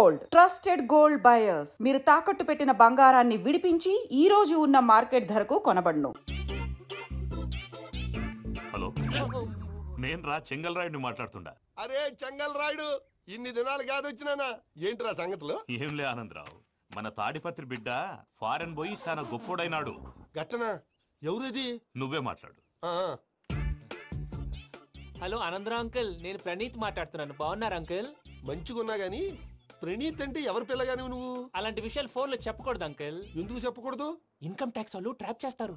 Gold, trusted gold buyers. మీరు తాకట్టు పెట్టిన బంగారాన్ని విడిపించి ఈ రోజు ఉన్న మార్కెట్ ధరకు కొనబడును. హలో, నేను చెంగల్ రాయుడిని మాట్లాడుతుండా. అరే చెంగల్ రాయుడు, ఇన్ని దినాలు కాదు వచ్చినానా? ఏంట్రా సంగతులు? ఏంలే ఆనందరావు, మన తాడిపత్రి బిడ్డ ఫారెన్ పోయి చాలా గొప్పోడైనాడు. గట్టనా? ఎవరిది? నువ్వే మాట్లాడు. హలో ఆనందరావు అంకుల్, నేను ప్రణీత్ మాట్లాడుతున్నాను. బాగున్నారు అంకుల్? మంచిగున్నా గాని ప్రణీత్ అంటే ఎవరి పిల్లగాని నువ్వు? అలాంటి విషయాలు ఫోన్ లో చెప్పకూడదు అంకుల్. ఎందుకు చెప్పకూడదు? ఇన్కమ్ ట్యాక్స్ వాళ్ళు ట్రాప్ చేస్తారు.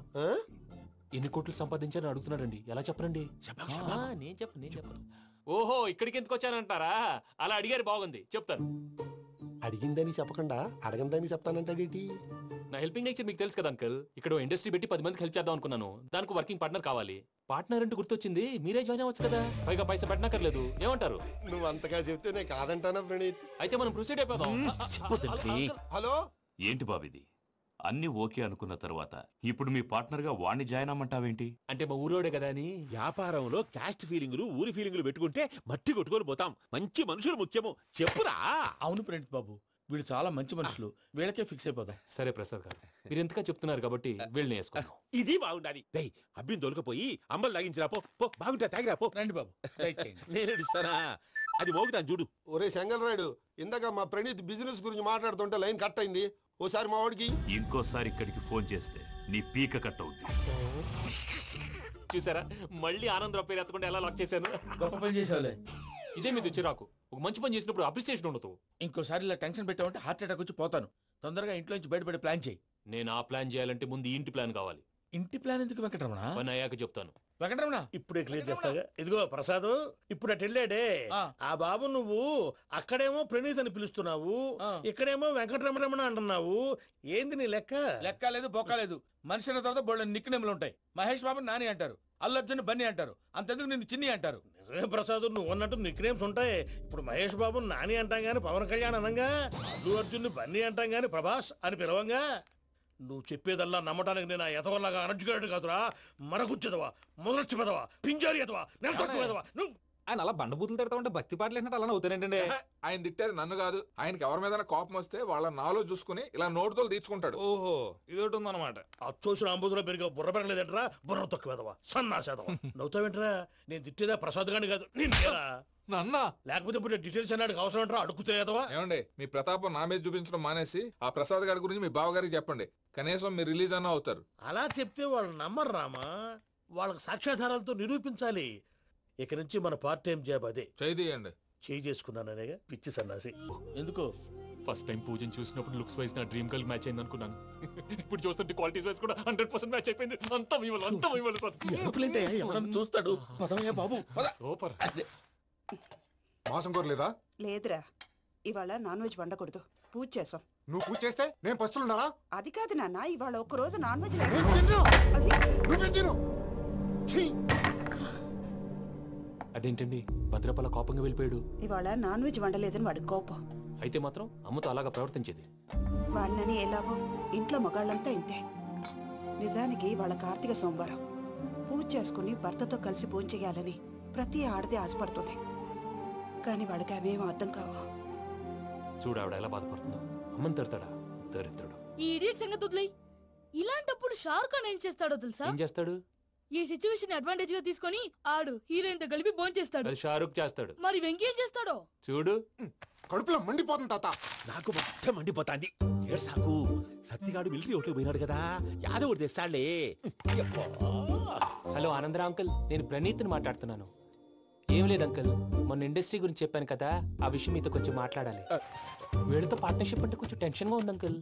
ఎన్ని కోట్లు సంపాదించాలని అడుగుతున్నారండి, ఎలా చెప్పరండి? నేను చెప్పను. ఓహో, ఇక్కడికి ఎందుకు వచ్చానంటారా? అలా అడిగారు, బాగుంది, చెప్తాను. అడిగిందని చెప్పకుండా అడగందని చెప్తానంటాడేటి? నా హెల్పింగ్ నేచర్ మీకు తెలుసు కదా అంకుల్. ఇక్కడ ఇండస్ట్రీ పెట్టి 10 మందికి హెల్ప్ చేద్దాం అనుకున్నాను. దానికి వర్కింగ్ పార్ట్నర్ కావాలి. పార్ట్నర్ అంటే గుర్తొచ్చింది, మీరే జాయిన్ అవ్వచ్చు కదా, పైగా పైసా పెట్టనక్కర్లేదు. ఏమంటారు? నువ్వు అంతగా చెప్తే నేను కాదంటానా ప్రణీత్? అయితే మనం ప్రొసీడ్ అయిపోదాం. హలో, ఏంటి బాబిది? అన్ని ఓకే అనుకున్న తర్వాత ఇప్పుడు మీ పార్ట్నర్ గా వాణ్ణి జాయిన్ అమ్మంటావేంటి? అంటే మా ఊరోడే కదా అని. వ్యాపారంలో క్యాస్ట్ ఫీలింగులు, ఊరి ఫీలింగులు పెట్టుకుంటే మట్టి కొట్టుకొని పోతాం. మంచి మనుషులు ముఖ్యము, చెప్పురా. అవును ప్రణీత్ బాబు, వీళ్ళు చాలా మంచి మనుషులు, వీళ్ళకే ఫిక్స్ అయిపోతాం. సరే ప్రసాద్ గారు, మీరు ఎంతగా చెప్తున్నారు కాబట్టి వీళ్ళని వేసుకుందాం. ఇది బాగుండాలి. డై అబ్బిని దొలకపోయి అంబలు లాగించిరా పో. బాగుంటా, తాగిరా పో. రండి బాబు, నేను ఇస్తానా? అది మోగుతాను చూడు. ఒరే చెంగల్ రాయుడు, ఇందాక మా ప్రణీత్ బిజినెస్ గురించి మాట్లాడుతుంటే లైన్ కట్ అయింది. ఓసారి మా వాడికి ఇంకోసారి ఇక్కడికి ఫోన్ చేస్తే నీ పీక కట్ అవుద్ది. చూసారా, మళ్ళీ ఆనందరావు పేరు ఎత్తకుండా ఎలా లాక్ చేశాను. గొప్ప పని చేసేవాళ్ళే. ఇదే మీద చిరాకు. ఒక మంచి పని చేసినప్పుడు అప్రిసియేషన్ ఉండదు. ఇంకోసారి ఇలా టెన్షన్ పెట్టామంటే హార్ట్ అటాక్ వచ్చి పోతాను. తొందరగా ఇంట్లో నుంచి బయటపడే ప్లాన్ చేయి. నేను ఆ ప్లాన్ చేయాలంటే ముందు ఇంటి ప్లాన్ కావాలి. ఇంటి ప్లాన్ ఎందుకు వెంకటరమణ? పని అయ్యాక చెప్తాను. వెంకటరమణ ఇప్పుడే క్లియర్ చేస్తాగా. ఇదిగో ప్రసాద్, ఇప్పుడు అటు వెళ్ళాడే ఆ బాబు, నువ్వు అక్కడేమో ప్రణీత్ అని పిలుస్తున్నావు, ఇక్కడేమో వెంకటరమణ అంటున్నావు. ఏంది నీ లెక్క? లెక్క లేదు, బొక్క లేదు. మనిషి అన్న తర్వాత బోళ్ళ నిక్నెములు ఉంటాయి. మహేష్ బాబు నాని అంటారు, అల్లు అర్జున్ బన్నీ అంటారు, అంతెందుకు నిన్ను చిన్ని అంటారు. నిజమే ప్రసాద్, నువ్వు అన్నట్టు నిక్నేమ్స్ ఉంటాయి. ఇప్పుడు మహేష్ బాబు నాని అంటాం గాని పవన్ కళ్యాణ్ అనంగా, అల్లు అర్జున్ బన్నీ అంటాం గాని ప్రభాస్ అని పిలవంగా. నువ్వు చెప్పేదల్లా నమ్మటానికి నేను ఎతవల్లాగా అనర్జుకేటెడ్ కాదురా. మరగుచ్చదవా, మొదలచ్చి పెదవా, పింజారి ఎదవా, నెలసొక్కుదవా నువ్వు. ఆయన అలా బండబూతులు తిడతా ఉంటే భక్తి పాటలు ఏంటంటే అలా అవుతానంటే. ఆయన తిట్టేది నన్ను కాదు, ఆయనకి ఎవరి మీద కోపం వస్తే వాళ్ళ నాలో చూసుకుని ఇలా నోటుతో తీర్చుకుంటాడు. ఓహో, ఇదొకటి ఉందన్నమాట. అచ్చోసిన అంబుధులో పెరిగా బుర్ర పెరగలేదంటరా, బుర్ర తొక్కువేదవా, సన్నాసేదవా. నవ్వుతావేంట్రా? నేను తిట్టేదా ప్రసాద్ గాని కాదు, నన్నా. లేకపోతే ఇప్పుడు డీటెయిల్స్ అన్నాడు అవసరం అంటారా? అడుగుతాయేదవా. ఏమండి, మీ ప్రతాపం నా మీద చూపించడం మానేసి ఆ ప్రసాద్ గారి గురించి మీ బావగారికి చెప్పండి. కనీసం మీరు రిలీజ్ అన్న అవుతారు. అలా చెప్తే వాళ్ళు నమ్మరు రామా. వాళ్ళకి సాక్ష్యాధారాలతో నిరూపించాలి. ఇక నుంచి మన పార్ట్ టైం జాబ్ అదే. చేయండి. చేయి చేసుకున్నాననేగా పిచ్చి సన్నాసి. ఎందుకు? ఫస్ట్ టైం పూజను చూసినప్పుడు లుక్స్ వైజ్ నా డ్రీమ్ గర్ల్ మ్యాచ్ అయింది అనుకున్నాను. ఇప్పుడు చూస్తుంటే క్వాలిటీస్ వైజ్ కూడా 100% మ్యాచ్ అయిపోయింది. అంతా మీ వల్ల సార్. ఎవడన్నా చూస్తాడు. పదవయ్యా బాబు, సూపర్. మాసం కోరలేదా? లేదురా, ఇవాళ నాన్ వెజ్ వండకూడదు, పూజ చేసాం. నువ్వు పూజ చేస్తే నేను పస్తులున్నారా? అది కాదు నాన్న, ఇవాళ ఒక్క రోజు నాన్ వెజ్ అదేంటండి భద్రపల కోపంగా వెళ్ళిపోయాడు? ఇవాళ నాన్ వెజ్ వండలేదని వాడి కోపం. అయితే మాత్రం అమ్మతో అలాగా ప్రవర్తించేది. వాడినని ఎలాగో ఇంట్లో మగాళ్ళంతా ఇంతే. నిజానికి వాళ్ళ కార్తీక సోమవారం పూజ చేసుకుని భర్తతో కలిసి పూజ చేయాలని ప్రతి ఆడది ఆశపడుతుంది. కానీ వాళ్ళకి అవేం అర్థం కావు. చూడు ఆవిడ ఎలా బాధపడుతుందో. అమ్మని తడతాడా? దరిద్రుడు. ఈ ఇడియట్ సంగతి వదిలేయ్. ఇలాంటప్పుడు షారుఖ్ ఖాన్ ఏం చేస్తాడో తెలుసా? ఏం చేస్తాడు? ఈ సిచ్యువేషన్ అడ్వాంటేజ్ గా తీసుకొని ఆడు హీరోయిన్ తో కలిపి బోన్ చేస్తాడు. అది షారుఖ్ చేస్తాడు. మరి వెంకీ ఏం చేస్తాడో చూడు. కడుపులో మండిపోతుంది తాత. నాకు మొత్తం మండిపోతాంది. ఏడ్సాకు, సత్తిగాడు మిలిటరీ ఓట్లు పోయినాడు కదా, యాదవ్ ఒకటి తెస్తాడులే. హలో ఆనందరావు అంకుల్, నేను ప్రణీత్ని మాట్లాడుతున్నాను. ఏం లేదు అంకుల్, మొన్న ఇండస్ట్రీ గురించి చెప్పాను కదా, ఆ విషయం మీతో కొంచెం మాట్లాడాలి. వీళ్ళతో పార్ట్నర్షిప్ అంటే కొంచెం టెన్షన్ గా ఉంది అంకుల్.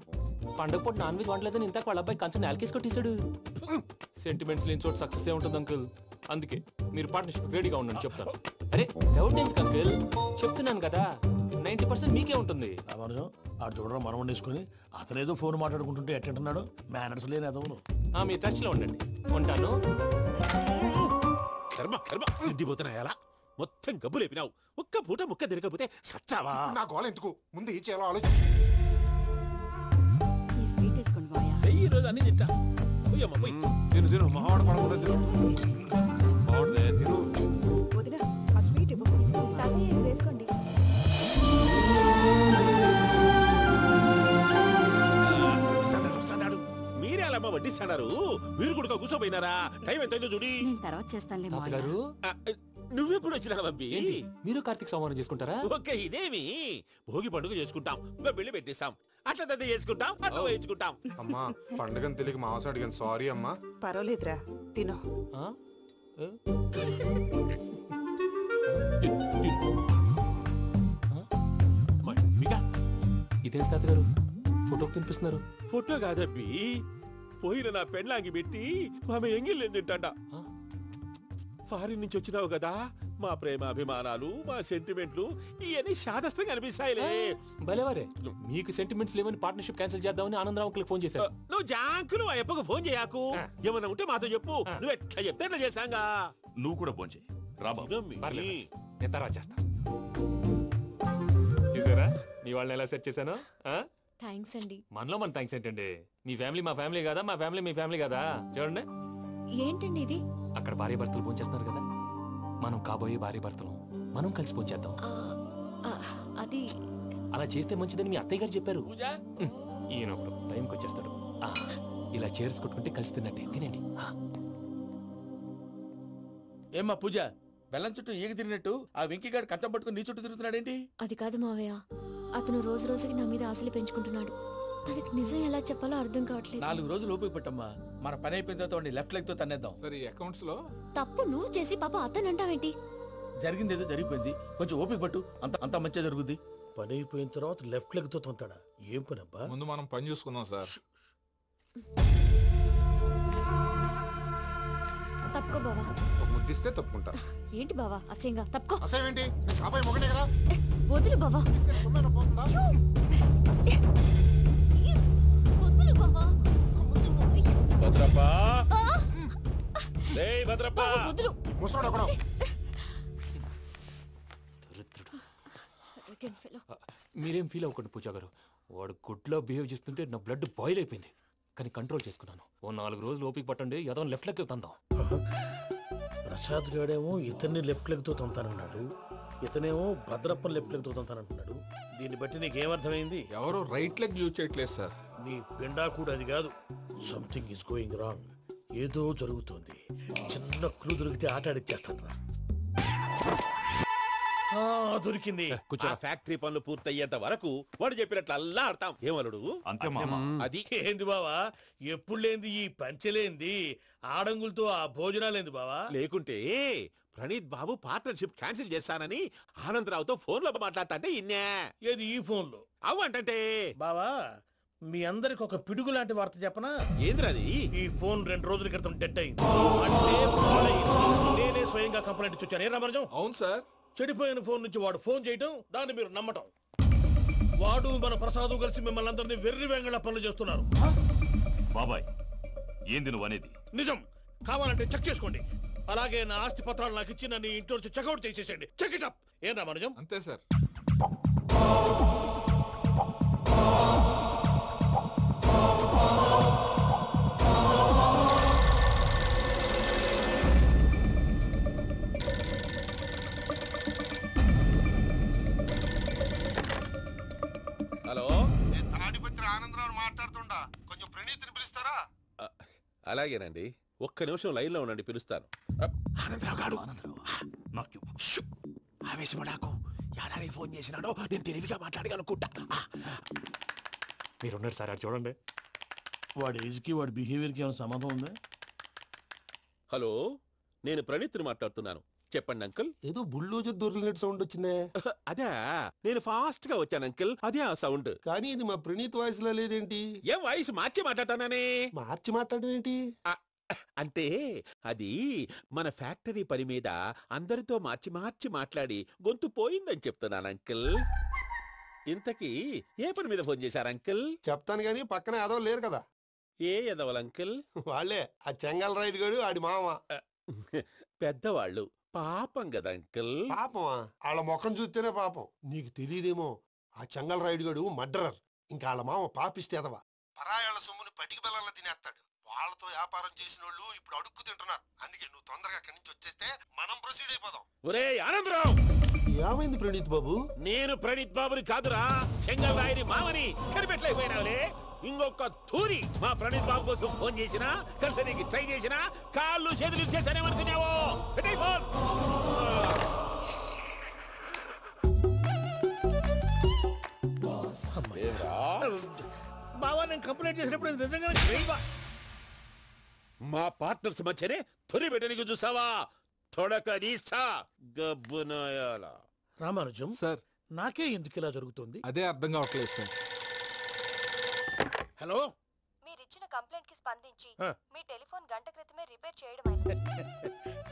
పండుగ పూట నాన్ వెజ్ వండలేదని ఇంతకు వాళ్ళ అబ్బాయి కంచెం నేలకేసి కొట్టేశాడు. సెంటిమెంట్స్ లేని చోట సక్సెస్ ఏ ఉంటుంది అంకుల్. అందుకే మీరు పార్ట్నర్షిప్ రెడీగా ఉండండి చెప్తాను. అరే డౌట్ ఎందుకు అంకుల్, చెప్తున్నాను కదా, 90% మీకే ఉంటుంది. ఆడు చూడడం మనం వండేసుకుని అతనేదో ఫోన్ మాట్లాడుకుంటుంటే ఎట్టంటున్నాడు. మేనర్స్ లేని అదవును. మీ టచ్ లో ఉండండి. ఉంటాను. కర్మ కర్మ, తిండిపోతున్నాయలా మొత్తం గబ్బు లేపినావు. ఒక్క పూట ముక్క తిరగకపోతే సచ్చావా? నా గోల ఎందుకు, ముందు ఈ చేయాలో ఆలోచించు. ఈ రోజు అన్ని తింటా. తిను మహావాడ పడకుండా తిను. బాగుండే తిను. వదినా, ఆ స్వీట్ ఇవ్వు. వేసుకోండి. వడ్డిస్తున్నారు, మీరు కూడా కూర్చోపోయినారా? టైం ఎంతైందో చూడి. నేను తర్వాత చేస్తానులే మావయ్య. తాతగారు నువ్వెప్పుడు వచ్చినా అబ్బి? ఏంటి మీరు కార్తీక్ సంహారం చేసుకుంటారా? ఓకే, ఇదేమి భోగి పండుగ చేసుకుంటాం, ఇంకా పెళ్లి పెట్టేస్తాం, అట్లా దద్ద చేసుకుంటాం, అట్లా వేయించుకుంటాం. అమ్మా పండుగని తెలియక మాంసం అడిగాను, సారీ అమ్మా. పర్వాలేదురా, తినో. ఆ? ఏ? మీకా ఇదేం తాతగారు ఫోటోకి తినిపిస్తున్నారు? ఫోటో కాదబ్బి, పోయిన నా పెళ్ళాంగి పెట్టి ఆమె ఎంగిల్లేం తింటాడ. ఫారిన్ నుంచి వచ్చినావు కదా, మా ప్రేమ అభిమానాలు, మా సెంటిమెంట్లు ఇవన్నీ శాదస్తంగా అనిపిస్తాయిలే. భలేవారే, మీకు సెంటిమెంట్స్ లేవని పార్ట్నర్షిప్ క్యాన్సిల్ చేద్దామని ఆనందరావు అంకుల్కి ఫోన్ చేశారు. నువ్వు జాంకులు ఆ అప్పకు ఫోన్ చేయకు, ఏమన్నా ఉంటే మాతో చెప్పు. నువ్వు ఎట్లా చెప్తే ఎట్లా చేశాంగా. నువ్వు కూడా ఫోన్ చేయి రా బాబు. పర్లేదు, నేను తర్వాత చేస్తా. చూసారా మీ వాళ్ళని ఎలా సెట్ చేశాను? థ్యాంక్స్ అండి. మనలో మన థ్యాంక్స్ ఏంటండి? మీ ఫ్యామిలీ మా ఫ్యామిలీ కదా, మా ఫ్యామిలీ మీ ఫ్యామిలీ కదా. చూడండి, ఏంటండి ఇది? అక్కడ భార్య భర్తలు ఫోన్ చేస్తున్నారు కదా, మనం కాబోయే భార్య భర్తలు మనం కలిసి ఫోన్ చేద్దాం. అది అలా చేస్తే మంచిదని మీ అత్తయ్య గారు చెప్పారు. పూజ ఈయన ఒకడు టైంకి వచ్చేస్తాడు. ఇలా చేర్స్ కొట్టుకుంటే కలిసి తిన్నట్టే. తినండి. ఏమ్మా పూజ, బెల్లం చుట్టూ ఈగ తిరిగినట్టు ఆ వెంకీగాడు కంచం పట్టుకుని నీ చుట్టూ తిరుగుతున్నాడేంటి? అది కాదు మావయ్య, అతను రోజు రోజుకి నా మీద ఆశలు పెంచుకుంటున్నాడు. తనకి నిజం ఎలా చెప్పాలో అర్థం కావట్లేదు. 4 రోజులు ఓపిక పట్టమ్మా, మన పని అయిపోయిన తర్వాత లెఫ్ట్ లెగ్ తో తన్నేద్దాం. సరే అకౌంట్స్ లో తప్పు నువ్వు చేసి పాప అతను అంటావేంటి? జరిగింది ఏదో జరిగిపోయింది, కొంచెం ఓపిక పట్టు, అంత మంచిగా జరుగుద్ది. పని అయిపోయిన తర్వాత లెఫ్ట్ లెగ్ తో తొంతాడా? ఏం పని అబ్బా? ముందు మనం పని చూసుకుందాం సార్. తప్పుకో బావా. ఒక ముద్దిస్తే తప్పుకుంటా. ఏంటి బావా అసహ్యంగా? తప్పుకో. అసేమేంటి, కాపాయి మొగనే కదా. వదులు బావా. పోతుందా? వదులు బావా. భద్రప్పా, లేయ్ భద్రప్పా. వదులు. ముసలోడు ఒకడు. మీరేం ఫీల్ అవ్వకండి పూజా గారు. వాడు గుడ్లో బిహేవ్ చేస్తుంటే నా బ్లడ్ బాయిల్ అయిపోయింది, కానీ కంట్రోల్ చేసుకున్నాను. ఓ 4 రోజులు ఓపిక పట్టండి, ఏదో లెఫ్ట్ లెగ్ తందాం. ప్రసాద్ గాడేమో ఇతన్ని లెఫ్ట్ లెగ్ తో తొంతానన్నాడు, ఇతనేమో భద్రప్పని లెఫ్ట్ లెగ్ తో తొంతానంటున్నాడు. దీన్ని బట్టి నీకేమర్థమైంది? ఎవరు రైట్ లెగ్ యూజ్ చేయట్లేదు సార్. నీ పిండా కూడా అది కాదు. Something is going wrong. ఏదో జరుగుతోంది. చిన్న క్లూ దొరికితే ఆట ఆడిచ్చేస్తాను రా. దొరికింది. ఆ ఫ్యాక్టరీ పనులు పూర్తయ్యేంత వరకు వాడు చెప్పినట్లు అల్లా ఆడతాం. ఏమలుడు? అంతే మామ. అది ఏంది బావా, ఎప్పుడు లేంది ఈ పంచలేంది, ఆడంగులతో ఆ భోజనాలేంది బావా? లేకుంటే ప్రణీత్ బాబు పార్ట్నర్షిప్ క్యాన్సిల్ చేస్తానని ఆనందరావుతో ఫోన్ లో మాట్లాడతా అంటే ఇన్నే. ఏది ఈ ఫోన్ లో? అవ్వంటే బావా, మీ అందరికి ఒక పిడుగు లాంటి వార్త చెప్పనా? ఏంద్రది? ఈ ఫోన్ 2 రోజుల క్రితం డెడ్ అయింది. అంటే పాడైంది. నేనే స్వయంగా కంప్లైంట్ ఇచ్చి వచ్చాను. ఏ రామరాజం? అవును సార్. చెడిపోయిన ఫోన్ నుంచి వాడు ఫోన్ చేయటం, దాన్ని మీరు నమ్మటం. వాడు మన ప్రసాదు కలిసి మిమ్మల్ని అందరినీ వెర్రి వెంగళ పనులు చేస్తున్నారు. బాబాయ్, ఏంది నువ్వు అనేది? నిజం. కావాలంటే చెక్ చేసుకోండి. అలాగే నా ఆస్తి పత్రాలు నాకు ఇచ్చి నన్ను ఇంట్లో నుంచి చెక్అౌట్ చేసేసేయండి. Check it up. ఏం రామరాజం? అంతే సార్. హలో, నేను తాడిపత్రి ఆనందరావు మాట్లాడుతుండా, కొంచెం ప్రణీతిని పిలుస్తారా? అలాగేనండి, ఒక్క నిమిషం లైన్ లో ఉండండి, పిలుస్తాను. ఆనందరావు గాడు. ఆవేశపడాకు. యాదారి ఫోన్ చేసినాడో నేను తెలివిగా మాట్లాడి అనుకుంటా. మీరున్నారు సార్, అది చూడండి. వాడి ఏజ్కి వాడి బిహేవియర్కి ఏమైనా సంబంధం ఉందా? హలో, నేను ప్రణీత్ని మాట్లాడుతున్నాను. చెప్పండి అంకుల్. ఏదో బుల్డోజర్ దొరికినట్టు సౌండ్ వచ్చిందే. అదే, నేను ఫాస్ట్ గా వచ్చాను అంకుల్, అదే ఆ సౌండ్. కానీ ఇది మా ప్రణీత్ వాయిస్ లో లేదేంటి? ఏం వాయిస్ మార్చి మాట్లాడతాననే? మార్చి మాట్లాడడం ఏంటి? అంటే అది మన ఫ్యాక్టరీ పని మీద అందరితో మార్చి మార్చి మాట్లాడి గొంతు పోయిందని చెప్తున్నాను అంకుల్. ఇంతకీ ఏ పని మీద ఫోన్ చేశారు అంకుల్? చెప్తాను గానీ పక్కన ఏదో లేరు కదా. ఏ ఎదవల్ అంకుల్? వాళ్ళే, ఆ చెంగల్ రైడ్ గడు ఆడి మామ. పెద్దవాళ్ళు, పాపం కదా అంకుల్. పాపమా? వాళ్ళ ముఖం చూస్తేనే పాపం. నీకు తెలియదేమో, ఆ చెంగల్ రైడ్ గడు మర్డరర్. ఇంకా వాళ్ళ మామ పాపిష్టి ఎదవ. పరాయాళ్ళ సొమ్ముని పటికి బెల్లంలో తినేస్తాడు. వాళ్ళతో వ్యాపారం చేసిన వాళ్ళు ఇప్పుడు అడుక్కు తింటున్నారు. అందుకే నువ్వు తొందరగా అక్కడి నుంచి వచ్చేస్తే మనం ప్రొసీడ్ అయిపోదాం. ఒరే ఆనందరావు! ఏమైంది ప్రణీత్ బాబు? నేను ప్రణీత్ బాబుని కాదురా, చెంగల్ రాయని మామని కనిపెట్టలేకపోయినావులే. ఇంకొక తూరి మా ప్రణీత్ బాబు కోసం ఫోన్ చేసినా కలిసి నీకు ట్రై చేసినా కాళ్ళు చేతులు చేశానేమనుకున్నావు పెట్టేయ్ ఫోన్. బావా నేను కంప్లైంట్ చేసినప్పుడు ఇది నిజంగానే చేయవా? మా పార్ట్నర్స్ మధ్యనే తొలి పెట్టడానికి చూసావా? తొడక తీస్తా గబ్బునాయాల. రామానుజం సార్ నాకే ఎందుకు ఇలా జరుగుతుంది? అదే అర్థం కావట్లేదు సార్. హలో, మీరిచ్చిన కంప్లైంట్ కి స్పందించి ఆ. మీ టెలిఫోన్ గంట క్రితమే రిపేర్ చేయడం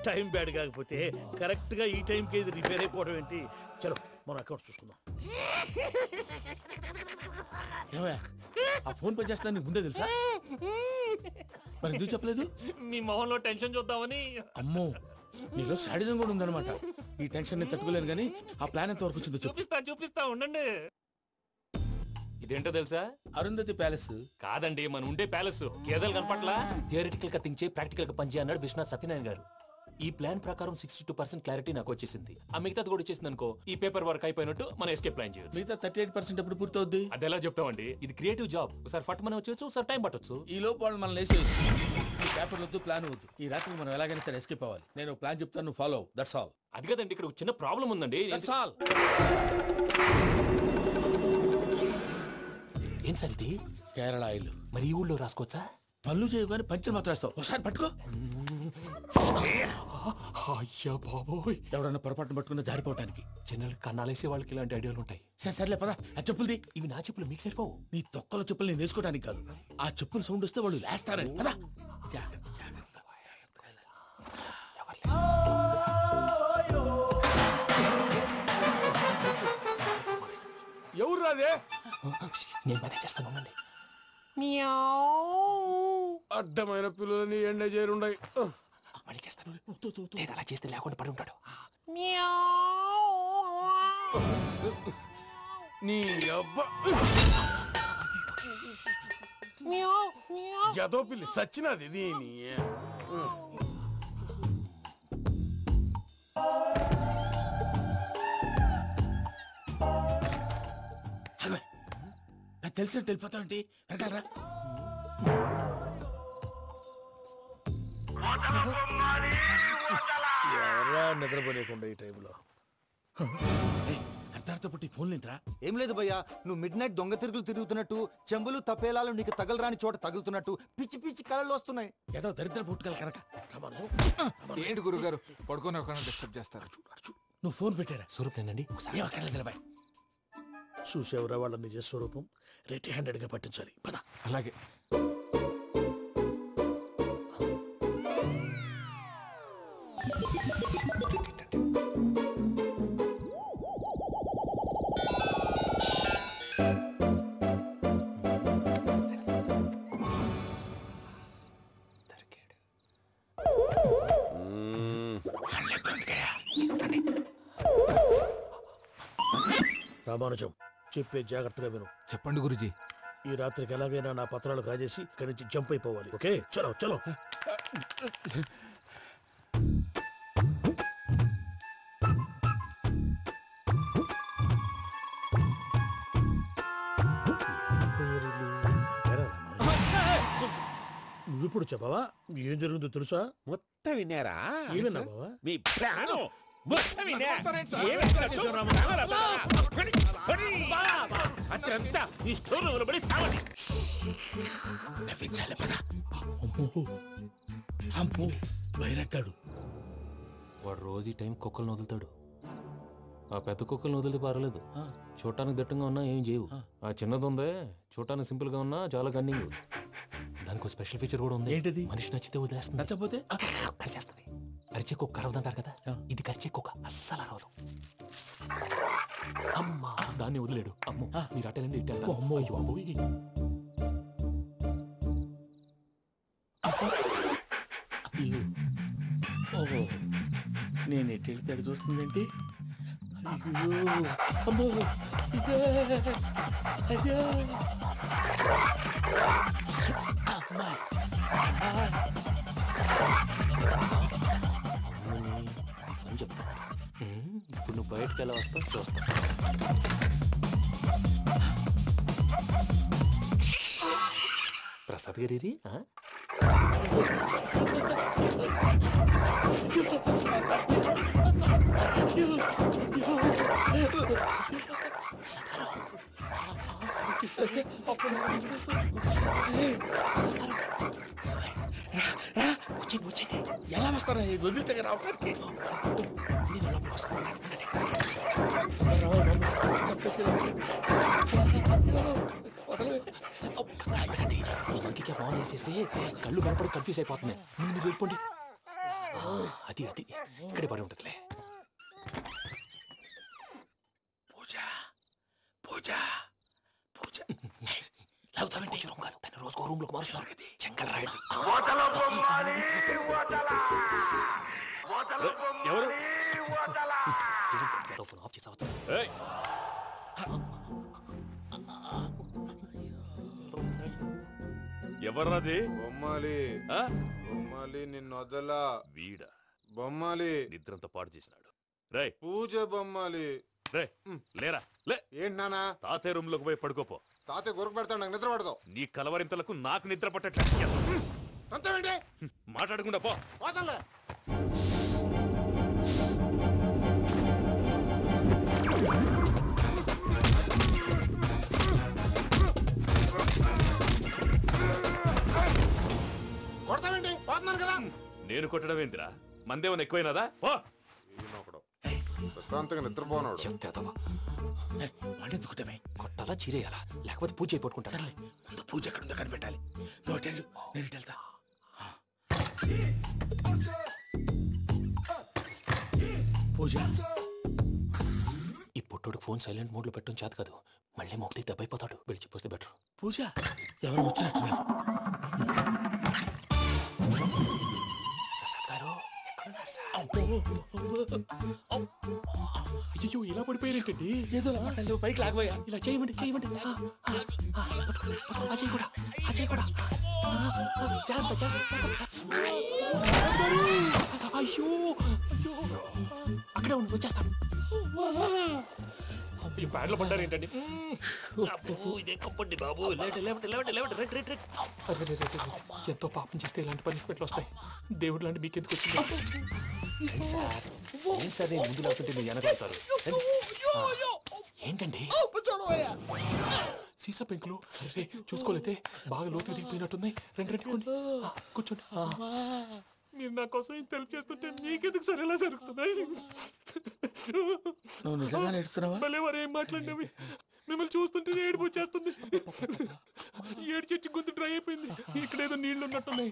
టైం బ్యాడ్ కాకపోతే కరెక్ట్ గా ఈ టైంకి ఇది రిపేర్ అయిపోవడం ఏంటి? చలో మన అకౌంట్ చూసుకుందాం. ఏమయ్యా, ఆ ఫోన్ పని చేస్తున్నా నీకు ముందే తెలుసా? మరి ఎందుకు చెప్పలేదు? మీ మొహంలో టెన్షన్ చూద్దామని. అమ్మో, నీలో శాడిజం కూడా ఉందన్నమాట. ఈ టెన్షన్ నేను తట్టుకోలేను కానీ ఆ ప్లాన్ ఎంత వరకు వచ్చిందో చెప్పు. చూపిస్తా ఉండండి. ఇదేంటో తెలుసా? అరుంధతి ప్యాలెస్ కాదండి, మన ఉండే ప్యాలెస్. గేదెలు కనపట్లా? థియరిటికల్ గా థింక్ చేయి, ప్రాక్టికల్ గా పనిచేయి అన్నాడు విశ్వనాథ్ సత్యనారాయణ గారు. ఈ ప్లాన్ ప్రకారం 62% క్లారిటీ నాకు వచ్చేసింది. ఆ మిగతాది కూడా వచ్చేసింది అనుకో, ఈ పేపర్ వర్క్ అయిపోయినట్టు మనం ఎస్కేప్ ప్లాన్ చేయొచ్చు. మిగతా 38% ఎప్పుడు పూర్తవుద్ది? అది ఎలా చెప్తామండి? ఇది క్రియేటివ్ జాబ్. ఒకసారి ఫట్ మనం వచ్చేచ్చు, ఒకసారి టైం పట్టొచ్చు. ఈ లోపు వాళ్ళు మనం లేసేయచ్చు. ఈ పేపర్ వద్దు, ప్లాన్ వద్దు. ఈ రాత్రికి మనం ఎలాగైనా సరే ఎస్కేప్ అవ్వాలి. నేను ప్లాన్ చెప్తాను, నువ్వు ఫాలో. That's all. అది కదండి, ఇక్కడ ఒక చిన్న ప్రాబ్లం ఉందండి. That's all. ఏం సార్ ఇది? కేరళ ఆయిల్. మరి ఈ ఊళ్ళో రాసుకోవచ్చా? పనులు చేయగానే పంచర్ మాత్రం వేస్తావు. ఒకసారి పట్టుకో. అయ్యా బాబోయ్, ఎవడన్నా పొరపాటున పట్టుకున్న జారిపోవటానికి. జనరల్ కన్నాలేసే వాళ్ళకి ఇలాంటి ఐడియాలు ఉంటాయి. సర్లే పదా, ఆ చెప్పులది. ఇవి నా చెప్పులు, మీకు సరిపోవు. నీ తొక్కల చెప్పులు నేను వేసుకోవడానికి కాదు, ఆ చెప్పులు సౌండ్ వస్తే వాళ్ళు లేస్తారని. పదా. ఎవరు రాదే? నేను మేనేజ్ చేస్తాను, ఉండండి. అడ్డమైన పిల్లలని ఎండ చేరుండయి. మళ్ళీ చేస్తాను. లేదు, అలా చేస్తే లేకుండా పడి ఉంటాడు. నీ అబ్బా ఎదో పిల్లి సచ్చినది దీని. తెలిసినట్టు వెళ్ళిపోతావు ఏంటి? వెనకాలరా. ఎవరా నిద్రపోలేకుండా ఈ టైంలో? అర్ధార్థ పుట్టి ఫోన్ లేంట్రా? ఏం లేదు భయ్యా, నువ్వు మిడ్ నైట్ దొంగ తిరుగులు తిరుగుతున్నట్టు, చెంబులు తపేలాలు నీకు తగలరాని చోట తగులుతున్నట్టు పిచ్చి పిచ్చి కళలు వస్తున్నాయి. ఏదో దరిద్ర పుట్టుకల కనుక. ఏంటి గురుగారు పడుకొని ఒక డిస్టర్బ్ చేస్తారు? నువ్వు ఫోన్ పెట్టారా? స్వరూపేనండి. చూసేవరా వాళ్ళ నిజ స్వరూపం. రెడీ హ్యాండెడ్ గా పట్టించాలి. పద. అలాగే. రామానుజం, చెప్పే జాగ్రత్తగా విను. చెప్పండి గురుజీ. ఈ రాత్రికి ఎలాగైనా నా పత్రాలు కాజేసి ఇక్కడి నుంచి జంప్ అయిపోవాలి. ఓకే, చలో చలో. నువ్విప్పుడు చెప్పవా ఏం జరుగుతుందో తెలుసా? మొత్తం విన్నారా? ఏమన్నా బావా? మీ ప్రాణం మొత్తం విన్నా. అత్రంతా ఈ స్టోర్ రూమ్ లో పడి సావండి. నవ్వించాలి. పద. అమ్మో అమ్మో, వైరక్కాడు. వాడు రోజు ఈ టైం కుక్కలను వదులుతాడు. ఆ పెద్ద కుక్కలను వదిలితే పర్లేదు, చూడటానికి దట్టంగా ఉన్నా ఏం చేయవు. ఆ చిన్నది ఉందే, చూడటానికి సింపుల్ గా ఉన్నా చాలా కన్నింగ్. దానికి ఒక స్పెషల్ ఫీచర్ కూడా ఉంది. ఏంటిది? మనిషి నచ్చితే వదిలేస్తుంది, నచ్చపోతే కరిచేస్తుంది. అరిచే కుక్క అరవదంటారు కదా, ఇది కరిచే కుక్క అస్సలు అరవదు. అమ్మా, దాన్ని వదిలేడు. అమ్మో, మీరు అటెండి ఇటు. అమ్మో, అయ్యో. ఓహో, నేను ఎటు వెళ్తే అటు చూస్తుందేంటి? అయ్యో, అమ్మో, అయ్యో, అమ్మా, అని చెప్తా. ఇప్పుడు నువ్వు బయటకు ఎలా వస్తావు చూస్తా. ప్రసాద్ గారి వచ్చండి ఎలా వస్తారా వదిలితే రావడానికి ఇంకే బాగా వేసేస్తే కళ్ళు కనపడి కన్ఫ్యూజ్ అయిపోతున్నాయి. ముందు మీరు వెళ్ళిపోండి. అది అది ఇక్కడే పడి ఉంటుందిలే. పూజ పూజ పూజ లాగుతామంటే రూమ్ కాదు, తను రోజుకో రూమ్ లోకి మారుస్తున్నారు కదా. చెంగల్ రాయడు ఎవరు ఫోన్ ఆఫ్ చేసావచ్చు. ఎవర్రాది? బొమ్మాలి బొమ్మాలి నిన్ను వదలా. వీడ బొమ్మాలి నిద్రంతా పాడు చేసినాడు. రే పూజ బొమ్మాలి. రే లేరా లే. ఏంటి నానా? తాతయ్య రూమ్ లోకి పోయి పడుకోపో. తాతయ్య గురకు పెడతాడు, నాకు నిద్ర పడతావు. నీ కలవరింతలకు నాకు నిద్ర పట్టట్లేదు. అంతేంటి మాట్లాడకుండా పో. పోతాలే. కొడతావేంటి? పోతున్నాను కదా. నేను కొట్టడం ఏంటిరా? మందేమన్నా ఎక్కువైనదా? ఓ ప్రశాంతంగా నిద్రపోనాడు. వాడెందుకుంటామే? కొట్టాలా చీరేయాలా లేకపోతే పూజ అయిపోట్టుకుంటా. సర్లే ముందు పూజ ఎక్కడ ఉందో కనిపెట్టాలి. నువ్వు అటెళ్ళు, నేను ఇటు వెళ్తా. పూజ ఈ పుట్టుడు ఫోన్ సైలెంట్ మోడ్ లో పెట్టడం చేత కాదు. మళ్ళీ మొక్కి దెబ్బైపోతాడు. విడిచిపోతే బెటర్. పూజ ఎవరు వచ్చినట్టున్నారు? ప్రసాద్ గారు ఎక్కడున్నారు సార్? అయ్యో ఇలా పడిపోయారేంటండి? ఏదో మాటలు పైకి లాగబోయా. ఇలా చేయమండి చేయమండి. అజయ్ కూడా అజయ్ కూడా అయ్యో అయ్యో అక్కడే ఉండి వచ్చేస్తాను. ఈ బ్యాడ్లో పడ్డారు ఏంటండి? ఇదే కప్పండి బాబు. ఎంతో పాపం చేస్తే ఇలాంటి పనిష్మెంట్లు వస్తాయి. దేవుడు లాంటి మీకెందుకు వచ్చింది? సార్ ముందు లేకుంటే మీరు వెనకాడతారు. ఏంటండి సీసా పెంకులు? అరే చూసుకోలేతే బాగా లోతు దిగిపోయినట్టున్నాయి. రెండు రెండు కూర్చోండి. మీరు నా కోసం ఇంత హెల్ప్ చేస్తుంటే మీకెందుకు సరే ఎలా జరుగుతున్నాయి? నువ్వు నిజంగా నేర్చుతున్నావా? మళ్ళీ వారు ఏం మాట్లాడినవి? మిమ్మల్ని చూస్తుంటే ఏడుపు వచ్చేస్తుంది. ఏడు చెట్టు గొంతు డ్రై అయిపోయింది. ఇక్కడ ఏదో నీళ్లు ఉన్నట్టున్నాయి.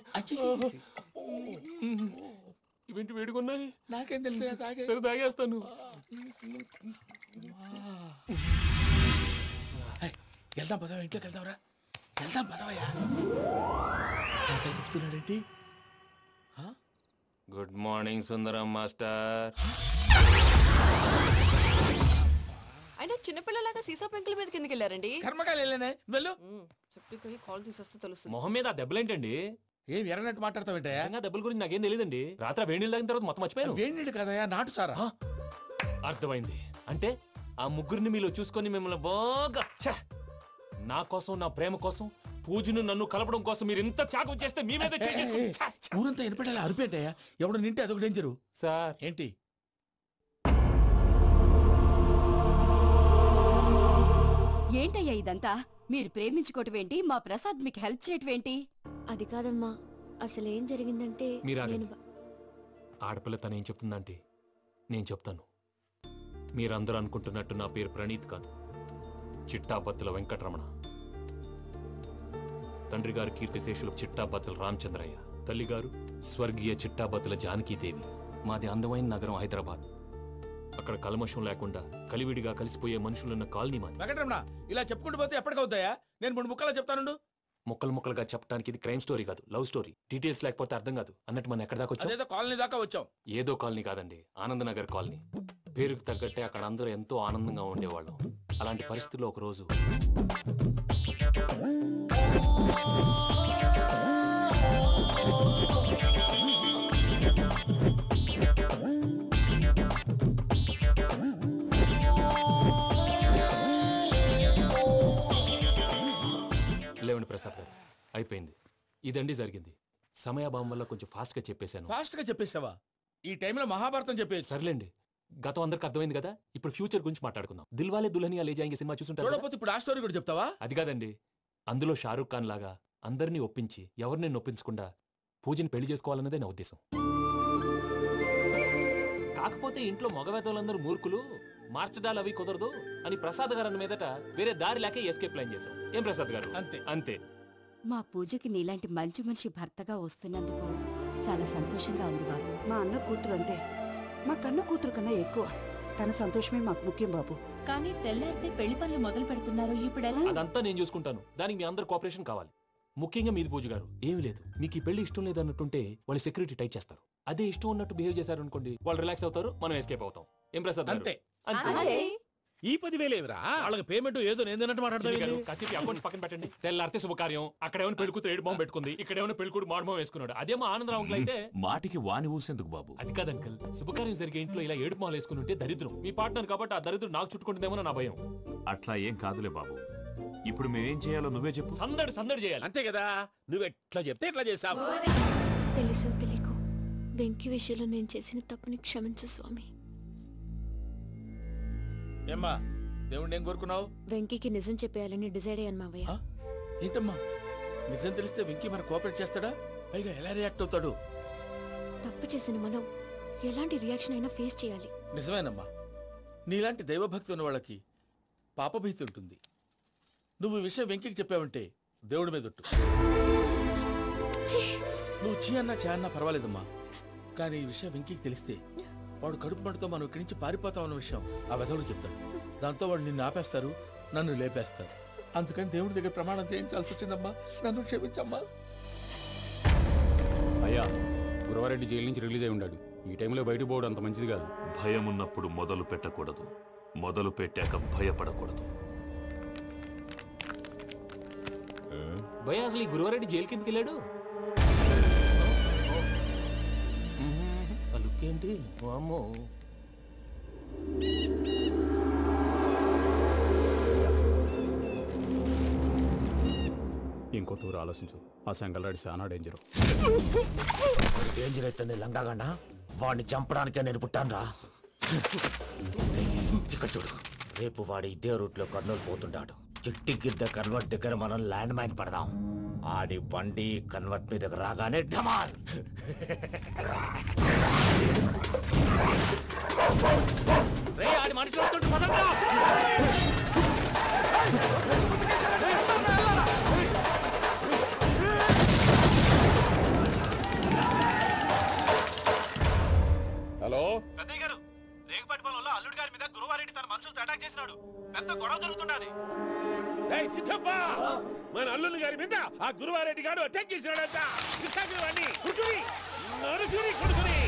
ఇవేంటి వేడుకున్నాయి? నాకేం తెలుసు. సరే తాగేస్తాను. వెళ్దాం పదవా, ఇంట్లోకి వెళ్దాంరా. వెళ్దాం పదవయ్యా. చెప్తున్నాడేంటి? గుడ్ మార్నింగ్ సుందరం మాస్టర్. అయినా చిన్నపిల్లలాగా సీసా పెంకుల మీద కిందకి వెళ్ళారండి. కర్మకాయలు వెళ్ళానే. వెళ్ళు. చెప్పి కాల్ తీసేస్తే తెలుస్తుంది. మొహం మీద ఆ దెబ్బలేంటండి? ఏం ఎర్రనట్టు మాట్లాడతావేంటయా? దెబ్బల గురించి నాకేం తెలియదండి. రాత్రి వేడి నీళ్ళు తాగిన తర్వాత మొత్తం మర్చిపోయాను. వేడి నీళ్ళు కదయా, నాటు సారా. అర్థమైంది. అంటే ఆ ముగ్గురిని మీలో చూసుకొని మిమ్మల్ని బాగా నా కోసం నా ప్రేమ కోసం పూజను నన్ను కలపడం కోసం మీరు ఇంత త్యాగం చేస్తే మీ మీద ఊరంతా వినపడేలా అరిపేంటయ్యా. ఎవడు నింటే అదొక డేంజరు. సార్ ఏంటి? ఏంటయ్యా ఇదంతా? మీరు ప్రేమించుకోవటం ఏంటి? మా ప్రసాద్ మీకు హెల్ప్ చేయటం ఏంటి? అది కాదమ్మా, అసలు ఏం జరిగిందంటే ఆడపిల్ల తను ఏం చెప్తుందంటే నేను చెప్తాను. మీరందరూ అనుకుంటున్నట్టు నా పేరు ప్రణీత్ కాదు, చిట్టాబత్తుల వెంకటరమణ. తండ్రి గారు కీర్తిశేషులు చిట్టాబత్తుల రామచంద్రయ్య, తల్లిగారు స్వర్గీయ చిట్టాబత్తుల జానకీదేవి. మాది అందమైన నగరం హైదరాబాద్. అక్కడ కల్మషం లేకుండా కలివిడిగా కలిసిపోయే మనుషులున్న కాలనీ మాది. వెంకటరమణ, ఇలా చెప్పుకుంటూ పోతే ఎప్పటికవుతాయా? నేను 3 ముక్కలా చెప్తాను. ముక్కలు ముక్కలుగా చెప్పడానికి ఇది క్రైమ్ స్టోరీ కాదు, లవ్ స్టోరీ. డీటెయిల్స్ లేకపోతే అర్థం కాదు. అన్నట్టు మనం ఎక్కడ దాకా వచ్చాం? ఏదో కాలనీ దాకా వచ్చాం. ఏదో కాలనీ కాదండి, ఆనందనగర్ కాలనీ. పేరుకు తగ్గట్టే అక్కడ అందరూ ఎంతో ఆనందంగా ఉండేవాళ్ళం. అలాంటి పరిస్థితుల్లో ఒకరోజు లేవండి ప్రసాద్ గారు, అయిపోయింది. ఇదండి జరిగింది. సమయాభావం వల్ల కొంచెం ఫాస్ట్గా చెప్పేశాను. ఫాస్ట్ గా చెప్పేసావా? ఈ టైంలో మహాభారతం చెప్పేసి. సర్లేండి, గతం అందరికి అర్థమైంది కదా. ఇప్పుడు ఫ్యూచర్ గురించి మాట్లాడుకుందాం. దిల్వాలే దుల్హనియా లే జాయేంగే సినిమా చూసుంటారు. చూడకపోతే ఇప్పుడు ఆ స్టోరీ కూడా చెప్తావా? అది కాదండి, అందులో షారూఖ్ ఖాన్ లాగా అందరినీ ఒప్పించి ఎవరిని నొప్పించకుండా పూజని పెళ్లి చేసుకోవాలన్నదే నా ఉద్దేశం. కాకపోతే ఇంట్లో మగవేతలందరూ మూర్ఖులు, మార్చడాలు అవి కుదరదు అని ప్రసాద్ గారు అన్న మీదట వేరే దారి లేక ఎస్కేప్ ప్లాన్ చేశాం. ఏం ప్రసాద్ గారు? అంతే అంతే. మా పూజకి నీలాంటి మంచి మనిషి భర్తగా వస్తున్నందుకు చాలా సంతోషంగా ఉంది బాబు. మా అన్న కూతురు అంటే మా కన్న కూతురు కన్నా ఎక్కువ. తన సంతోషమే మాకు ముఖ్యం బాబు. కానీ తెల్లారితే పెళ్లి పనులు మొదలు పెడుతున్నారు, ఇప్పుడెలా? అదంతా నేను చూసుకుంటాను. దానికి మీ అందరు కోఆపరేషన్ కావాలి. ముఖ్యంగా మీది పూజ గారు. ఏమీ లేదు, మీకు ఈ పెళ్లి ఇష్టం లేదన్నట్టుంటే వాళ్ళు సెక్యూరిటీ టైట్ చేస్తారు. అదే ఇష్టం ఉన్నట్టు బిహేవ్ చేశారు అనుకోండి, వాళ్ళు రిలాక్స్ అవుతారు, మనం ఎస్కేప్ అవుతాం. ఏం ప్రసాద్? అంతే. ఈ 10,000 ఏమిరా? వాళ్ళకి పేమెంట్ ఏదో నేను మాట్లాడతాను. కాసేపు అకౌంట్స్ పక్కన పెట్టండి. తెల్లారితే శుభకార్యం, అక్కడేమో పెళ్లికూతురు ఏడు బాంబు పెట్టుకుంది, ఇక్కడేమో పెళ్లికూడు మాడు బాంబు వేసుకున్నాడు. అదేమో ఆనందరావు అంకుల్ అయితే మాటికి వాని ఊసేందుకు బాబు? అది కాదు అంకుల్, శుభకార్యం జరిగే ఇంట్లో ఇలా ఏడు మాలు వేసుకుని ఉంటే దరిద్రం. మీ పార్ట్నర్ కాబట్టి ఆ దరిద్రం నాకు చుట్టుకుంటుందేమో నా భయం. అట్లా ఏం కాదులే బాబు. ఇప్పుడు మేమేం చేయాలో నువ్వే చెప్పు. సందడి సందడి చేయాలి. అంతే కదా, నువ్వు ఎట్లా చెప్తే ఎట్లా చేస్తావు. తెలుసో తెలియకో వెంకీ విషయంలో నేను చేసిన తప్పుని క్షమించు స్వామి. ఏమ్మా, దేవుణ్ణి ఏం కోరుకున్నావు? వెంకీకి నిజం చెప్పేయాలని డిసైడ్ అయ్యాను మావయ్య. ఏంటమ్మా, నిజం తెలిస్తే వెంకీ మన కోఆపరేట్ చేస్తాడా? పైగా ఎలా రియాక్ట్ అవుతాడు? తప్పు చేసిన మనం ఎలాంటి రియాక్షన్ అయినా ఫేస్ చేయాలి. నిజమేనమ్మా, నీలాంటి దైవభక్తి ఉన్న వాళ్ళకి పాపభీతి ఉంటుంది. నువ్వు ఈ విషయం వెంకీకి చెప్పావంటే దేవుడి మీద ఒట్టు. నువ్వు చీ అన్నా చే అన్నా పర్వాలేదమ్మా, కానీ ఈ విషయం వెంకీకి తెలిస్తే వాడు కడుపు మంటతో మనం ఇక్కడి నుంచి పారిపోతామన్న విషయం ఆ వెధవుడు చెప్తాడు. దాంతో వాడు నిన్ను ఆపేస్తారు, నన్ను లేపేస్తారు. అందుకని దేవుడి దగ్గర ప్రమాణం చేయించాల్సి వచ్చిందమ్మా, నన్ను క్షమించమ్మా. అయ్యా, గురవారెడ్డి జైలు నుంచి రిలీజ్ అయి ఉన్నాడు. ఈ టైంలో బయటకు పోవడం అంత మంచిది కాదు. భయం ఉన్నప్పుడు మొదలు పెట్టకూడదు, మొదలు పెట్టాక భయపడకూడదు. భయ అసలు ఈ గురువారెడ్డి జైలు కిందకి వెళ్ళాడు. ఏంటి అమ్మో? ఇంకో తూరు ఆలోచించు. ఆ సంగల్రాడి చాలా డేంజర్. డేంజర్ అయితే లంగాగండా వాడిని చంపడానికే నేను పుట్టానురా. ఇక్కడ చూడు, రేపు వాడు ఇదే రూట్ లో కర్నూలు పోతుంటాడు. చిట్టి గిద్ద కన్వర్ట్ దగ్గర మనం ల్యాండ్ మైన్ పడదాం. ఆడి బండి కన్వర్ట్ మీద రాగానే ఢమాల్. ఆడి మనిషి వస్తుంటే పదండ్రా. హలో పెద్దయ్య గారు, రేగుపాటి పొలంలో అల్లుడి గారి మీద గురువారెడ్డి తన మనుషులతో అటాక్ చేసినాడు. పెద్ద గొడవ జరుగుతున్నది. సిద్ధప్ప, మన అల్లుని గారి మీద ఆ గురువారెడ్డి గారు అటాక్ చేసినాడంట. కృష్ణాగిరి కుడుకుని నరుచుని కొడుకుని.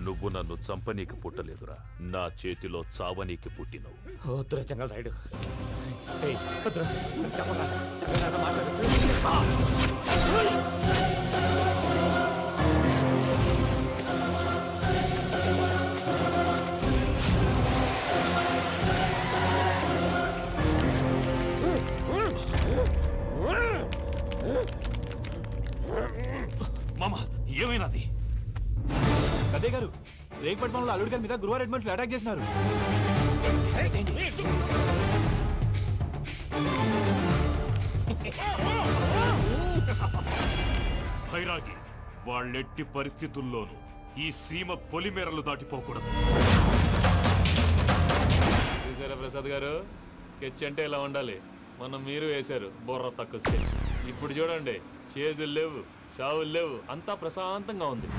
నువ్వు నన్ను చంపనీకి పుట్టలేదురా, నా చేతిలో చావనీకి పుట్టినవు. వద్దురా చెంగల్ రైడు. మామ, ఏమైనాది? పెద్దయ్య గారు, రేగుపాటి పొలంలో అల్లుడి గారి మీద గురువారెడ్డి మనుషులు అటాక్ చేసినారు. భైరాగి, వాళ్ళెట్టి పరిస్థితుల్లోనూ ఈ సీమ పొలిమేరలు దాటిపోకూడదు. చూసారా ప్రసాద్ గారు, స్కెచ్ అంటే ఇలా ఉండాలి. మనం మీరు వేశారు బొర్ర తక్కువ స్కెచ్. ఇప్పుడు చూడండి, చేజులు లేవు, చావులు లేవు, అంతా ప్రశాంతంగా ఉంది.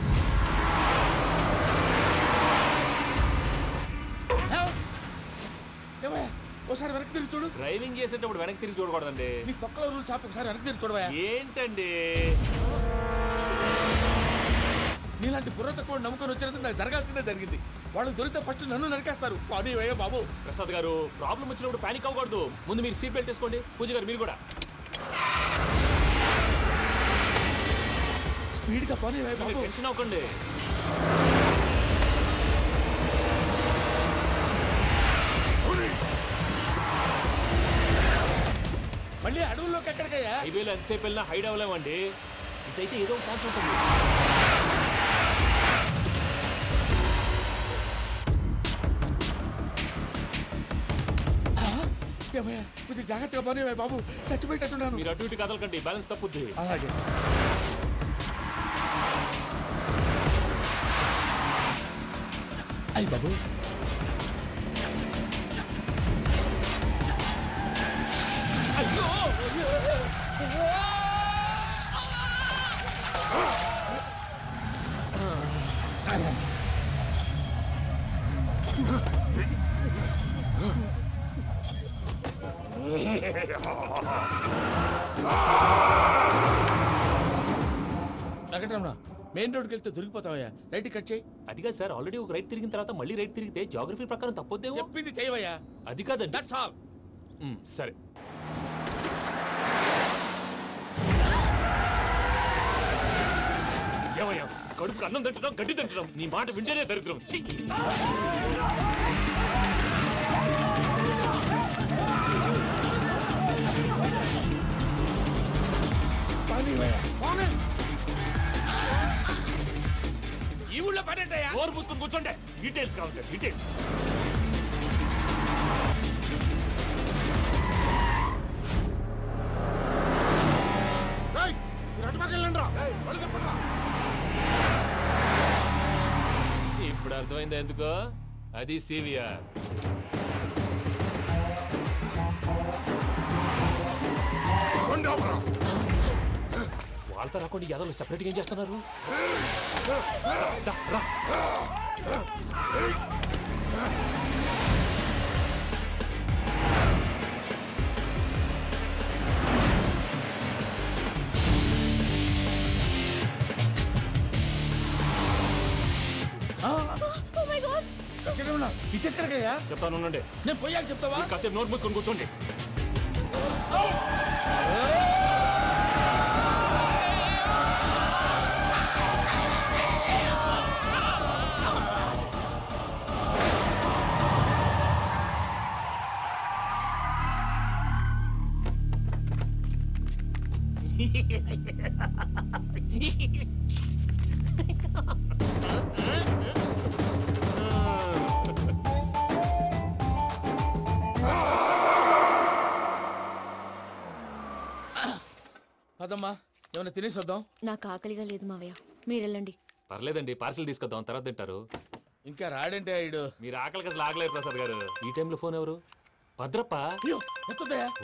ఒకసారి వెనక్కి తిరిగి చూడు. డ్రైవింగ్ చేసేటప్పుడు వెనక్కి తిరిగి చూడకూడదండి. నీ తొక్కలో రూల్స్ ఆపి ఒకసారి వెనక్కి తిరిగి చూడవా. ఏంటండి నీలాంటి బుర్ర తక్కువ నమ్ముకొని వచ్చినందుకు నాకు జరగాల్సిందే జరిగింది. వాళ్ళు దొరికితే ఫస్ట్ నన్ను నరికేస్తారు. అది వయ్యా బాబు. ప్రసాద్ గారు, ప్రాబ్లం వచ్చినప్పుడు పానిక్ అవ్వకూడదు. ముందు మీరు సీట్ బెల్ట్ వేసుకోండి. పూజ గారు మీరు కూడా. స్పీడ్గా పని టెన్షన్ అవ్వకండి. మళ్ళీ అడవుల్లోకి ఎక్కడికయ్యా? హైవేలో ఎంతసేపు వెళ్ళినా హైడ్ అవ్వలేమండి. ఇదైతే ఏదో ఒక ఛాన్స్ ఉంటుంది. కొంచెం జాగ్రత్తగా పని బాబు, చచ్చిపోయేటట్టున్నాను. మీరు అటు ఇటు కదలకండి, బ్యాలెన్స్ తప్పుద్ది. అలాగే. అయ్యి బాబు, అయ్యో వెంకటరమణ, మెయిన్ రోడ్కి వెళ్తే దొరికిపోతావయ్యా. రైట్ కట్ చేయి. అది కాదు సార్, ఆల్రెడీ ఒక రైట్ తిరిగిన తర్వాత మళ్ళీ రైట్ తిరిగితే జాగ్రఫీ ప్రకారం తప్పొద్దేమో. చెప్పింది చేయవయ్యా. అది కాదండి. That's all. సరే. ఏమయ్యా, కడుపుకి అన్నం తింటున్నాం, గడ్డి తింటున్నాం. నీ మాట వింటేనే దరిద్రం. ఈ ఊళ్ళో పని ఏంటయ్యా? నోరు పుస్తకం కూర్చోండి. డీటెయిల్స్ కావాలి, డీటెయిల్స్. ఇప్పుడు అర్థమైంది ఎందుకో. అది సివిఆర్. వాళ్ళతో రాకుండా యాదవ్ సెపరేట్గా ఏం చేస్తున్నారు? ఇటెక్కడికయ్యా? చెప్తాను ఉండండి. నేను పోయాక చెప్తావా? కాసేపు నోట్ మూసుకొని కూర్చోండి. అదమ్మా, ఏమైనా తినేసి వద్దాం. నాకు ఆకలిగా లేదు మావయ్య, మీరు వెళ్ళండి. పర్లేదండి, పార్సిల్ తీసుకొద్దాం, తర్వాత తింటారు. ఇంకా రాడంటే ఆయుడు. మీరు ఆకలికి అసలు ఆగలేరు ప్రసాద్ గారు. ఈ టైంలో ఫోన్ ఎవరు? భద్రప్ప.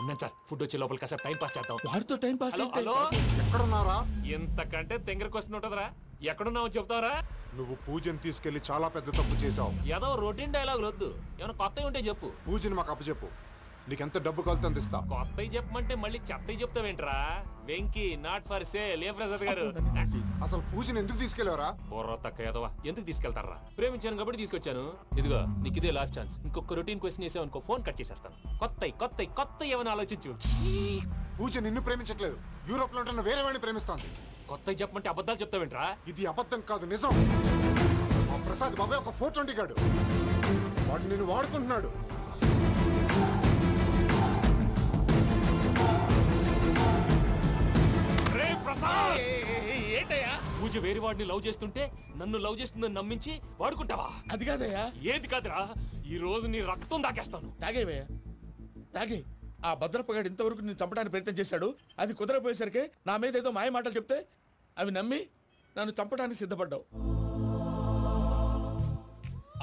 ఉన్నాను సార్, ఫుడ్ వచ్చే లోపల కాసేపు టైం పాస్ చేద్దాం. వాడితో టైం పాస్. హలో, ఎక్కడున్నారా? ఇంతకంటే తెంగర క్వశ్చన్ ఉంటుందిరా. ఎక్కడున్నావు చెప్తావరా? నువ్వు పూజని తీసుకెళ్లి చాలా పెద్ద తప్పు చేశావు. ఏదో రొటీన్ డైలాగ్ వద్దు, ఏమైనా కొత్తవి ఉంటే చెప్పు. పూజని మాకు అప్పచెప్పు, నీకెంత డబ్బు కలితే అంత ఇస్తా. కొత్తవి చెప్పమంటే మళ్ళీ చెత్తవి చెప్తావేంట్రా? Venky not for sale. ఏ ప్రసాద్ గారు, అసలు పూజని ఎందుకు తీసుకెళ్లేవరా? బుర్ర తక్క ఏదవా, ఎందుకు తీసుకెళ్తారా? ప్రేమించాను కాబట్టి తీసుకొచ్చాను. ఇదిగో నీకు ఇదే లాస్ట్ ఛాన్స్. ఇంకొక రొటీన్ క్వశ్చన్ చేసావు అనుకో, ఫోన్ కట్ చేసేస్తాను. కొత్త ఏమైనా ఆలోచించు. పూజ నిన్ను ప్రేమించట్లేదు, యూరోప్ లో ఉంటున్న వేరే వాడిని ప్రేమిస్తోంది. కొత్తవి చెప్పమంటే అబద్ధాలు చెప్తావేంట్రా? ఇది అబద్ధం కాదు, నిజం. మా ప్రసాద్ బాబాయ్ ఒక 420 గాడు, వాడు నిన్ను వాడుకుంటున్నాడు. ఏంటయ్యా? పూజ వేరే వాడిని లవ్ చేస్తుంటే నన్ను లవ్ చేస్తుందని నమ్మించి వాడుకుంటావా? అది కాదయ్యా. ఏది కాదురా, ఈ రోజు నీ రక్తం దాకేస్తాను. తాగేవయ్యా, తాగే. ఆ భద్రప్పగాడు ఇంతవరకు నేను చంపడానికి ప్రయత్నం చేశాడు. అది కుదరపోయేసరికి నా మీద ఏదో మాయ మాటలు చెప్తే అవి నమ్మి నన్ను చంపడానికి సిద్ధపడ్డావు.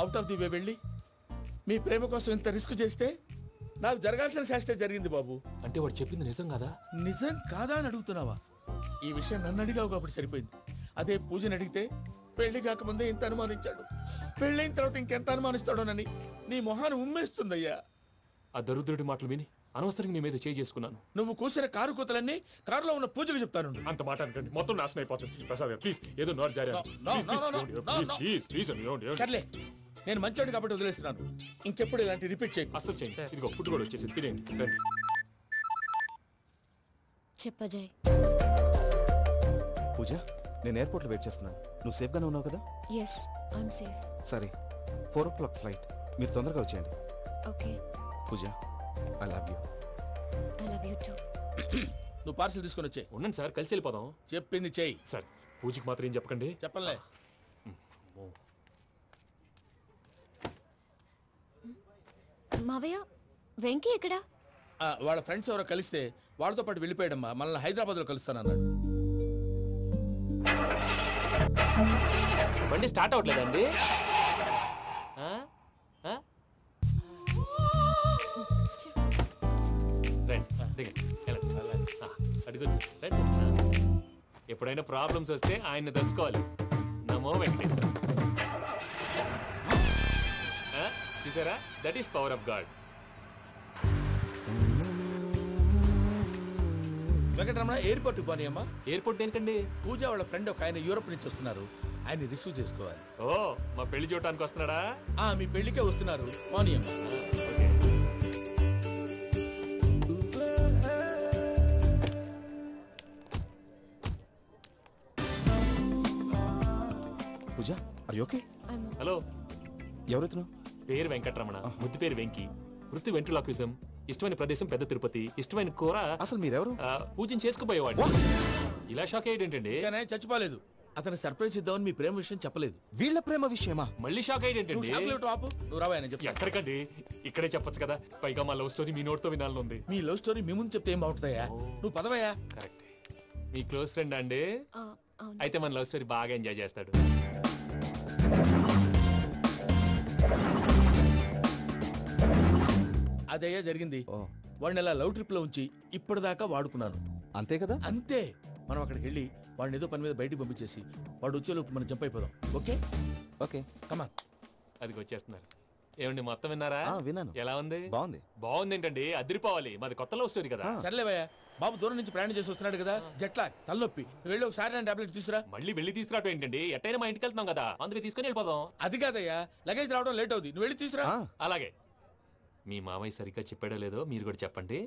అవుట్ ఆఫ్ ది వే వెళ్ళి మీ ప్రేమ కోసం ఇంత రిస్క్ చేస్తే నాకు జరగాల్సిన శాస్త్రే జరిగింది బాబు. అంటే వాడు చెప్పింది నిజం కదా? నిజం కాదా అని అడుగుతున్నావా? ఈ విషయం నన్ను అడిగావు కాబట్టి సరిపోయింది. అదే పూజని అడిగితే పెళ్లి కాకముందే ఇంత అనుమానించాడు, పెళ్ళైన తర్వాత ఇంకెంత అనుమానిస్తాడోనని నీ మొహాన్ని ఉమ్మేస్తుందయ్యా. ఆ దరిద్రుడి మాటలు విని అనవసరంగా మీ మీద చేయి చేసుకున్నాను. నువ్వు కూసిన కారు కూతలన్నీ కారులో ఉన్న పూజకు చెప్తాను. అంత మాట అనకండి, మొత్తం నాశనం అయిపోతుంది. ప్రసాద్ ప్లీజ్, ఏదో నోరు జారీ. సర్లే, నేను మంచోడు కాబట్టి వదిలేస్తున్నాను. ఇంకెప్పుడు ఇలాంటి రిపీట్ చేయి. అస్సలు చేయండి. ఇదిగో ఫుడ్ కూడా వచ్చేసి తినేయండి. చెప్పజాయ్. పూజ, నేను ఎయిర్పోర్ట్లో వెయిట్ చేస్తున్నాను. నువ్వు సేఫ్గానే ఉన్నావు కదా? Yes I'm safe. సరే 4 o'clock ఫ్లైట్. మీరు తొందరగా వచ్చేయండి. Okay. Pooja I love you. I love you too. నువ్వు పార్సల్ తీసుకొని వచ్చే. ఉండండి సార్, కలిసి వెళ్ళిపోదాం. చెప్పింది చెయ్యి. సార్ పూజకి మాత్రం ఏం చెప్పకండి. చెప్పలే. మావయ్య వెంకీ ఎక్కడా? వాళ్ళ ఫ్రెండ్స్ ఎవరో కలిస్తే వాళ్ళతో పాటు వెళ్ళిపోయాడమ్మా. మనల్ని హైదరాబాద్లో కలుస్తానన్నాడు. బండి స్టార్ట్ అవ్వట్లేదండి. అడుగొచ్చు. ఎప్పుడైనా ప్రాబ్లమ్స్ వస్తే ఆయన్ని తెలుసుకోవాలి. నమో వెంకటేశ్వర. చూసారా, that is power of God. Venkataramana airport పోనీ అమ్మా. ఎయిర్పోర్ట్ దేనికండి? పూజ వాళ్ళ ఫ్రెండ్ ఒక ఆయన యూరోప్ నుంచి వస్తున్నారు. ఆయన రిసీవ్ చేసుకోవాలి. ఓ, మా పెళ్లి చూడటానికి వస్తున్నాడా? మీ పెళ్లికే వస్తున్నారు. పోనీ అమ్మా. పూజ ఆర్ యు ఓకే? హలో, ఎవరైతును? పేరు వెంకటరమణ, ముద్దు పేరు వెంకి, వృత్తి వెంట్రులాక్విజం, ఇష్టమైన ప్రదేశం పెద్ద తిరుపతి, ఇష్టమైన కూర. అసలు మీరెవరు? పూజను చేసుకుపోయేవాడు. ఇలా షాక్ అయ్యేటండి. చచ్చిపోలేదు. అతను సర్ప్రైజ్ ఇద్దామని మీ ప్రేమ విషయం చెప్పలేదు. వీళ్ళ ప్రేమ విషయమా? మళ్ళీ షాక్ అయ్యేటండి. నువ్వు రావాయని చెప్పి. ఎక్కడికండి, ఇక్కడే చెప్పొచ్చు కదా. పైగా మా లవ్ స్టోరీ మీ నోట్తో వినాలని ఉంది. మీ లవ్ స్టోరీ మీ ముందు చెప్తే ఏం బాగుంటుందయ్యా? నువ్వు పదవయ్యా. కరెక్ట్. మీ క్లోజ్ ఫ్రెండ్ అండి? అయితే మన లవ్ స్టోరీ బాగా ఎంజాయ్ చేస్తాడు. అదయ్యా జరిగింది. వాడిని అలా లవ్ ట్రిప్ లో ఉంచి ఇప్పటిదాకా వాడుకున్నాను. అంతే కదా? అంతే. మనం అక్కడికి వెళ్ళి వాడిని ఏదో పని మీద బయటికి పంపించేసి వాడు వచ్చేలోపు మనం జంప్ అయిపోదాం. ఓకే ఓకే కమా. అది వచ్చేస్తున్నారు. ఏమండి, మొత్తం విన్నారా? విన్నాను. ఎలా ఉంది? బాగుంది. బాగుంది ఏంటండి, అదిరిపోవాలి. మాది కొత్త లవ్ స్టోరీ కదా. సర్లేవయ్యా, బాబు దూరం నుంచి ప్రయాణం చేసి వస్తున్నాడు కదా, జట్లా తలనొప్పి. వెళ్ళి ఒకసారి నా టాబ్లెట్ తీసుకురా. మళ్ళీ వెళ్ళి తీసుకురావటం ఏంటండి? ఎట్టైనా మా ఇంటికి వెళ్తున్నాం కదా, అందుకే తీసుకుని వెళ్ళిపోదాం. అది కాదయ్యా, లగేజ్ రావడం లేట్ అవుతుంది. నువ్వు వెళ్ళి తీసుకురా. అలాగే. మీ మామయ్య సరిగ్గా చెప్పాడో లేదో మీరు కూడా చెప్పండి.